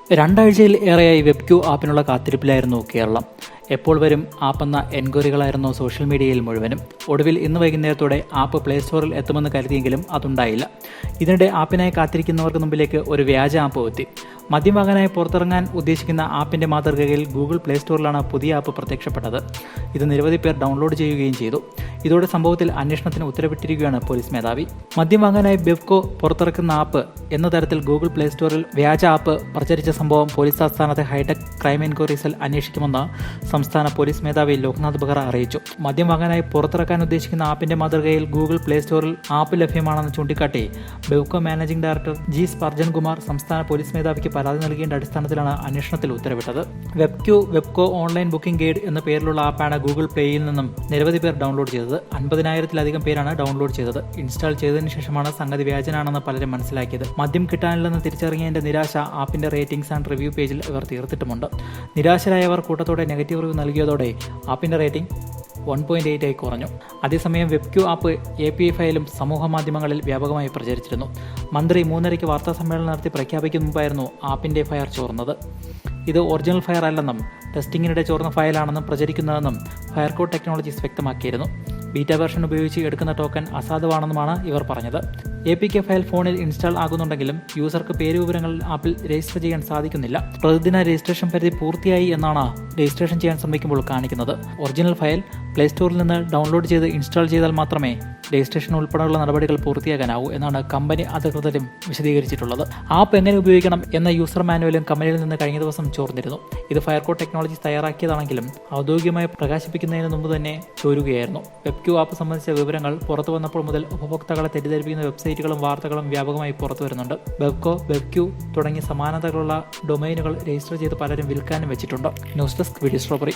രണ്ടാഴ്ചയിൽ ഏറെയായി വെബ്ക്യൂ ആപ്പിനുള്ള കാത്തിരിപ്പിലായിരുന്നു കേരളം. എപ്പോൾ വരും ആപ്പെന്ന എൻക്വയറികളായിരുന്നു സോഷ്യൽ മീഡിയയിൽ മുഴുവനും. ഒടുവിൽ ഇന്ന് വൈകുന്നേരത്തോടെ ആപ്പ് പ്ലേ സ്റ്റോറിൽ എത്തുമെന്ന് കരുതിയെങ്കിലും അതുണ്ടായില്ല. ഇതിനിടെ ആപ്പിനായി കാത്തിരിക്കുന്നവർക്ക് മുമ്പിലേക്ക് ഒരു വ്യാജ ആപ്പ് എത്തി. മദ്യം വാങ്ങാനായി പുറത്തിറങ്ങാൻ ഉദ്ദേശിക്കുന്ന ആപ്പിന്റെ മാതൃകയിൽ ഗൂഗിൾ പ്ലേ സ്റ്റോറിലാണ് പുതിയ ആപ്പ് പ്രത്യക്ഷപ്പെട്ടത്. ഇത് നിരവധി പേർ ഡൗൺലോഡ് ചെയ്യുകയും ചെയ്തു. ഇതോടെ സംഭവത്തിൽ അന്വേഷണത്തിന് ഉത്തരവിട്ടിരിക്കുകയാണ് പോലീസ് മേധാവി. മദ്യം വാങ്ങാനായി ബെവ്കോ പുറത്തിറക്കുന്ന ആപ്പ് എന്ന തരത്തിൽ ഗൂഗിൾ പ്ലേ സ്റ്റോറിൽ വ്യാജ ആപ്പ് പ്രചരിച്ച സംഭവം പോലീസ് ആസ്ഥാനത്തെ ഹൈടെക് ക്രൈം എൻക്വയറി സെൽ അന്വേഷിക്കുമെന്ന് സംസ്ഥാന പോലീസ് മേധാവി ലോക്നാഥ് ബെഹ്റ അറിയിച്ചു. മദ്യം വാങ്ങാനായി പുറത്തിറക്കാൻ ഉദ്ദേശിക്കുന്ന ആപ്പിന്റെ മാതൃകയിൽ ഗൂഗിൾ പ്ലേ സ്റ്റോറിൽ ആപ്പ് ലഭ്യമാണെന്ന് ചൂണ്ടിക്കാട്ടി Bevco managing director G Spurgeon Kumar സംസ്ഥാന പോലീസ് മേധാവിക്ക് പരാതി നൽകേണ്ട അടിസ്ഥാനത്തിലാണ് അന്വേഷണത്തിൽ ഉത്തരവിട്ടത്. വെബ്കോ ഓൺലൈൻ ബുക്കിംഗ് ഗൈഡ് എന്ന പേരിലുള്ള ആപ്പാണ് ഗൂഗിൾ പ്ലേയിൽ നിന്നും നിരവധി പേർ ഡൗൺലോഡ് ചെയ്തത്. 50,000-ലധികം പേരാണ് ഡൗൺലോഡ് ചെയ്തത്. ഇൻസ്റ്റാൾ ചെയ്തതിനു ശേഷമാണ് സംഗതി വ്യാജനാണെന്ന് പലരും മനസ്സിലാക്കിയത്. മദ്യം കിട്ടാനില്ലെന്ന് തിരിച്ചറിഞ്ഞതിന്റെ നിരാശ ആപ്പിന്റെ റേറ്റിംഗ്സ് ആൻഡ് റിവ്യൂ പേജിൽ ഇവർ തീർത്തിട്ടുമുണ്ട്. നിരാശരായവർ കൂട്ടത്തോടെ നെഗറ്റീവ് റിവ്യൂ നൽകിയതോടെ ആപ്പിന്റെ റേറ്റിംഗ് 1.8 ആയി കുറഞ്ഞു. അതേസമയം വെബ്ക്യൂ ആപ്പ് API ഫയലും സമൂഹ മാധ്യമങ്ങളിൽ വ്യാപകമായി പ്രചരിച്ചിരുന്നു. മന്ത്രി 3:30 വാർത്താ സമ്മേളനം നടത്തി പ്രഖ്യാപിക്കും മുമ്പായിരുന്നു ആപ്പിന്റെ ഫയർ ചോർന്നത്. ഇത് ഒറിജിനൽ ഫയർ അല്ലെന്നും ടെസ്റ്റിംഗിനിടെ ചോർന്ന ഫയലാണെന്നും പ്രചരിക്കുന്നതെന്നും ഫയർകോഡ് ടെക്നോളജീസ് വ്യക്തമാക്കിയിരുന്നു. ബീറ്റ വെർഷൻ ഉപയോഗിച്ച് എടുക്കുന്ന ടോക്കൺ അസാധുവാണെന്നുമാണ് ഇവർ പറഞ്ഞത്. APK ഫയൽ ഫോണിൽ ഇൻസ്റ്റാൾ ആകുന്നുണ്ടെങ്കിലും യൂസർക്ക് പേര് വിവരങ്ങൾ ആപ്പിൽ രജിസ്റ്റർ ചെയ്യാൻ സാധിക്കുന്നില്ല. പ്രതിദിന രജിസ്ട്രേഷൻ പരിധി പൂർത്തിയായി എന്നാണ് രജിസ്ട്രേഷൻ ചെയ്യാൻ ശ്രമിക്കുമ്പോൾ കാണിക്കുന്നത്. ഒറിജിനൽ ഫയൽ പ്ലേ സ്റ്റോറിൽ നിന്ന് ഡൗൺലോഡ് ചെയ്ത് ഇൻസ്റ്റാൾ ചെയ്താൽ മാത്രമേ രജിസ്ട്രേഷൻ ഉൾപ്പെടെയുള്ള നടപടികൾ പൂർത്തിയാക്കാനാവൂ എന്നാണ് കമ്പനി അധികൃതരും വിശദീകരിച്ചിട്ടുള്ളത്. ആപ്പ് എങ്ങനെ ഉപയോഗിക്കണം എന്ന യൂസർ മാനുവലും കമ്പനിയിൽ നിന്ന് കഴിഞ്ഞ ദിവസം ചോർന്നിരുന്നു. ഇത് ഫയർകോഡ് ടെക്നോളജീസ് തയ്യാറാക്കിയതാണെങ്കിലും ഔദ്യോഗികമായി പ്രകാശിപ്പിക്കുന്നതിന് മുമ്പ് തന്നെ ചോരുകയായിരുന്നു. വെബ്ക്യൂ ആപ്പ് സംബന്ധിച്ച വിവരങ്ങൾ പുറത്തു വന്നപ്പോൾ മുതൽ ഉപഭോക്താക്കളെ തെറ്റിദ്ധരിപ്പിക്കുന്ന വെബ്സൈറ്റുകളും വാർത്തകളും വ്യാപകമായി പുറത്തു വരുന്നുണ്ട്. വെബ്ക്യൂ തുടങ്ങിയ സമാനതകളുള്ള ഡൊമൈനുകൾ രജിസ്റ്റർ ചെയ്ത് പലരും വിൽക്കാനും വെച്ചിട്ടുണ്ട്. News desk video strawberry.